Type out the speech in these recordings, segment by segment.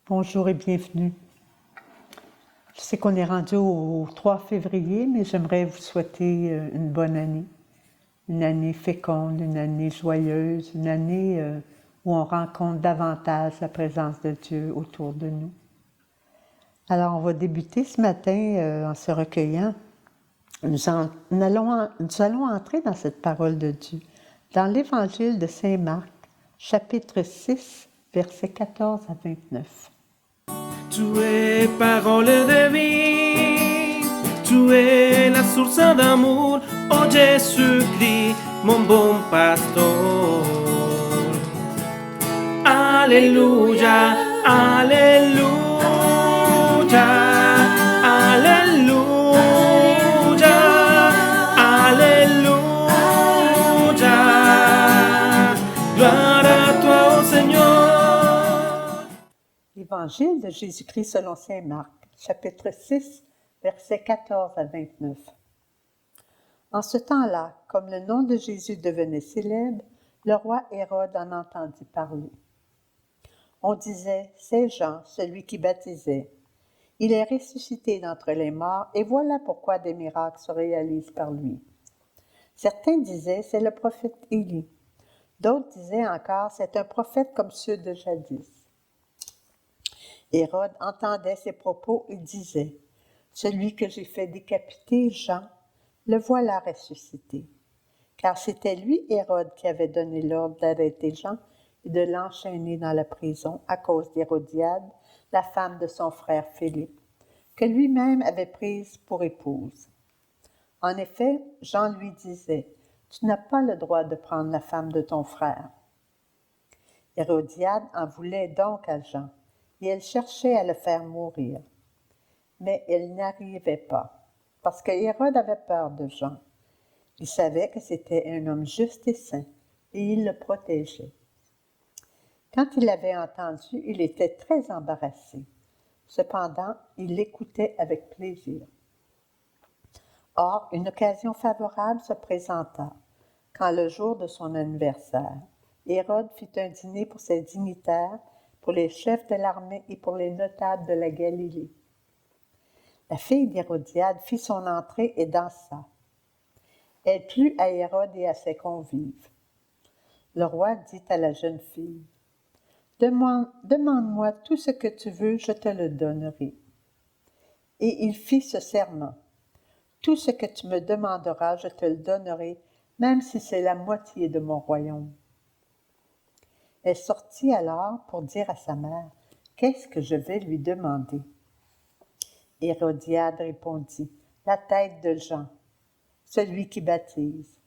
Bonjour et bienvenue. Je sais qu'on est rendu au 3 février, mais j'aimerais vous souhaiter une bonne année. Une année féconde, une année joyeuse, une année où on rencontre davantage la présence de Dieu autour de nous. Alors, on va débuter ce matin en se recueillant. Nous allons entrer dans cette parole de Dieu, dans l'Évangile de Saint Marc, chapitre 6, versets 14 à 29. Tu es parole de vie, tu es la source d'amour, oh Jésus-Christ, mon bon pasteur. Alléluia, alléluia, alléluia, alléluia. Gloire à toi, oh Seigneur. Évangile de Jésus-Christ selon saint Marc, chapitre 6, versets 14 à 29. En ce temps-là, comme le nom de Jésus devenait célèbre, le roi Hérode en entendit parler. On disait, c'est Jean, celui qui baptisait. Il est ressuscité d'entre les morts, et voilà pourquoi des miracles se réalisent par lui. Certains disaient, c'est le prophète Élie. D'autres disaient encore, c'est un prophète comme ceux de jadis. Hérode entendait ces propos et disait, celui que j'ai fait décapiter, Jean, le voilà ressuscité. Car c'était lui, Hérode, qui avait donné l'ordre d'arrêter Jean et de l'enchaîner dans la prison à cause d'Hérodiade, la femme de son frère Philippe, que lui-même avait prise pour épouse. En effet, Jean lui disait, tu n'as pas le droit de prendre la femme de ton frère. Hérodiade en voulait donc à Jean, et elle cherchait à le faire mourir. Mais elle n'arrivait pas, parce que Hérode avait peur de Jean. Il savait que c'était un homme juste et saint, et il le protégeait. Quand il l'avait entendu, il était très embarrassé. Cependant, il l'écoutait avec plaisir. Or, une occasion favorable se présenta, quand le jour de son anniversaire, Hérode fit un dîner pour ses dignitaires, pour les chefs de l'armée et pour les notables de la Galilée. La fille d'Hérodiade fit son entrée et dansa. Elle plut à Hérode et à ses convives. Le roi dit à la jeune fille, « Demande-moi tout ce que tu veux, je te le donnerai. » Et il fit ce serment, « Tout ce que tu me demanderas, je te le donnerai, même si c'est la moitié de mon royaume. » Elle sortit alors pour dire à sa mère, « Qu'est-ce que je vais lui demander? » Hérodiade répondit, « La tête de Jean, celui qui baptise. »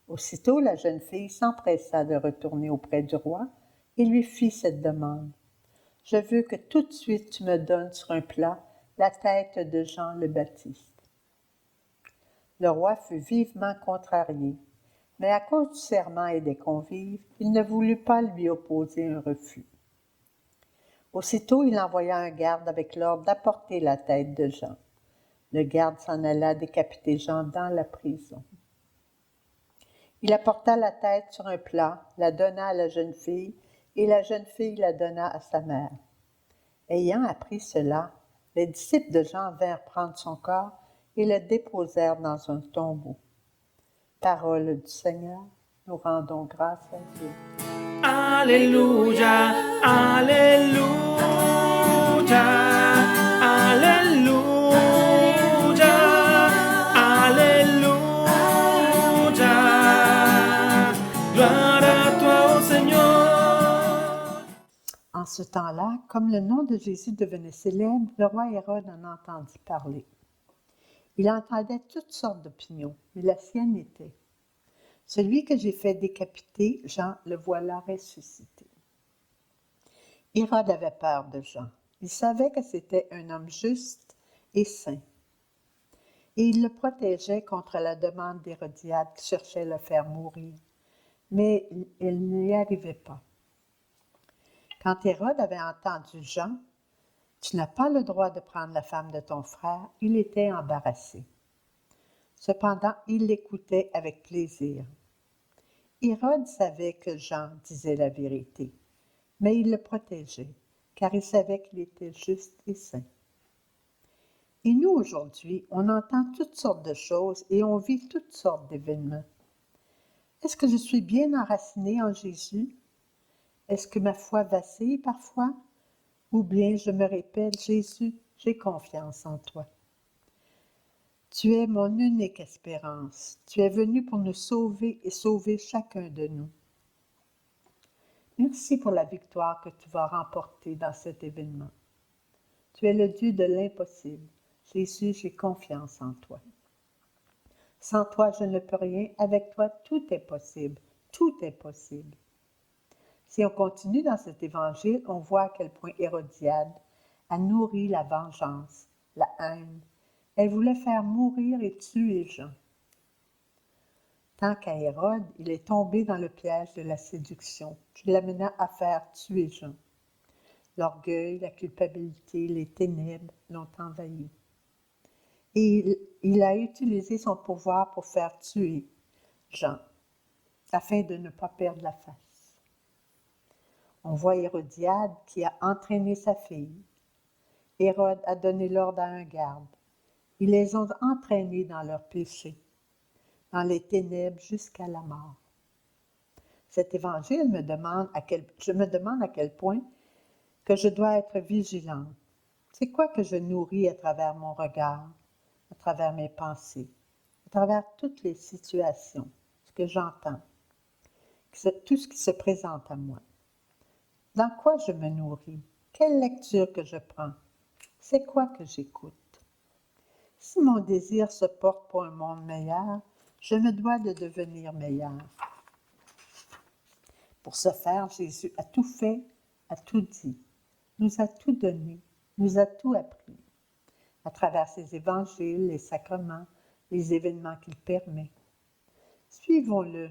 Aussitôt la jeune fille s'empressa de retourner auprès du roi et lui fit cette demande. « Je veux que tout de suite tu me donnes sur un plat la tête de Jean le Baptiste. » Le roi fut vivement contrarié, mais à cause du serment et des convives, il ne voulut pas lui opposer un refus. Aussitôt, il envoya un garde avec l'ordre d'apporter la tête de Jean. Le garde s'en alla décapiter Jean dans la prison. Il apporta la tête sur un plat, la donna à la jeune fille, et la jeune fille la donna à sa mère. Ayant appris cela, les disciples de Jean vinrent prendre son corps et le déposèrent dans un tombeau. Parole du Seigneur, nous rendons grâce à Dieu. Alléluia, alléluia, alléluia, alléluia. Gloire à toi, ô Seigneur. En ce temps-là, comme le nom de Jésus devenait célèbre, le roi Hérode en entendit parler. Il entendait toutes sortes d'opinions, mais la sienne était « Celui que j'ai fait décapiter, Jean, le voilà ressuscité. » Hérode avait peur de Jean. Il savait que c'était un homme juste et saint. Et il le protégeait contre la demande d'Hérodiade qui cherchait à le faire mourir. Mais il n'y arrivait pas. Quand Hérode avait entendu Jean, « Tu n'as pas le droit de prendre la femme de ton frère », il était embarrassé. Cependant, il l'écoutait avec plaisir. Hérode savait que Jean disait la vérité, mais il le protégeait. car il savait qu'il était juste et saint. Et nous, aujourd'hui, on entend toutes sortes de choses et on vit toutes sortes d'événements. Est-ce que je suis bien enracinée en Jésus? Est-ce que ma foi vacille parfois? Ou bien je me répète, Jésus, j'ai confiance en toi. Tu es mon unique espérance. Tu es venu pour nous sauver et sauver chacun de nous. Merci pour la victoire que tu vas remporter dans cet événement. Tu es le Dieu de l'impossible. Jésus, j'ai confiance en toi. Sans toi, je ne peux rien. Avec toi, tout est possible. Tout est possible. Si on continue dans cet évangile, on voit à quel point Hérodiade a nourri la vengeance, la haine. Elle voulait faire mourir et tuer Jean. Tant qu'à Hérode, il est tombé dans le piège de la séduction qui l'amena à faire tuer Jean. L'orgueil, la culpabilité, les ténèbres l'ont envahi. Et il a utilisé son pouvoir pour faire tuer Jean, afin de ne pas perdre la face. On voit Hérodiade qui a entraîné sa fille. Hérode a donné l'ordre à un garde. Ils les ont entraînés dans leur péché, dans les ténèbres jusqu'à la mort. Cet évangile je me demande à quel point que je dois être vigilante. C'est quoi que je nourris à travers mon regard, à travers mes pensées, à travers toutes les situations, ce que j'entends, tout ce qui se présente à moi. Dans quoi je me nourris? Quelle lecture que je prends? C'est quoi que j'écoute? Si mon désir se porte pour un monde meilleur, je me dois de devenir meilleur. Pour ce faire, Jésus a tout fait, a tout dit, nous a tout donné, nous a tout appris, à travers ses évangiles, les sacrements, les événements qu'il permet. Suivons-le.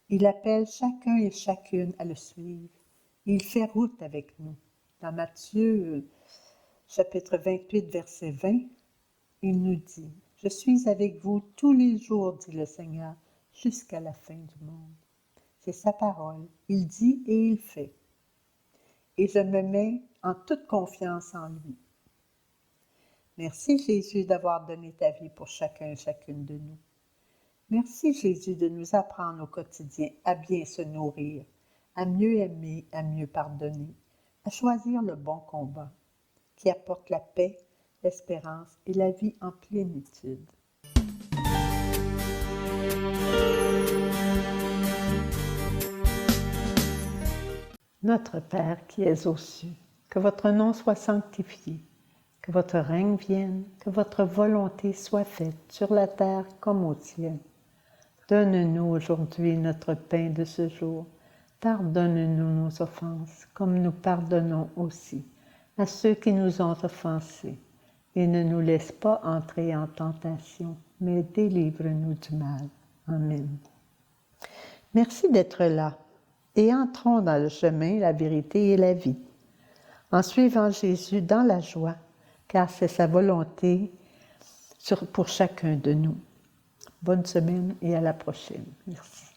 Il appelle chacun et chacune à le suivre. Il fait route avec nous. Dans Matthieu, chapitre 28, verset 20, il nous dit, « Je suis avec vous tous les jours, dit le Seigneur, jusqu'à la fin du monde. » C'est sa parole. Il dit et il fait. Et je me mets en toute confiance en lui. Merci Jésus d'avoir donné ta vie pour chacun et chacune de nous. Merci Jésus de nous apprendre au quotidien à bien se nourrir, à mieux aimer, à mieux pardonner, à choisir le bon combat qui apporte la paix, l'espérance et la vie en plénitude. Notre Père qui es aux cieux, que votre nom soit sanctifié, que votre règne vienne, que votre volonté soit faite sur la terre comme au ciel. Donne-nous aujourd'hui notre pain de ce jour. Pardonne-nous nos offenses, comme nous pardonnons aussi à ceux qui nous ont offensés. Et ne nous laisse pas entrer en tentation, mais délivre-nous du mal. Amen. Merci d'être là. Et entrons dans le chemin, la vérité et la vie, en suivant Jésus dans la joie, car c'est sa volonté pour chacun de nous. Bonne semaine et à la prochaine. Merci.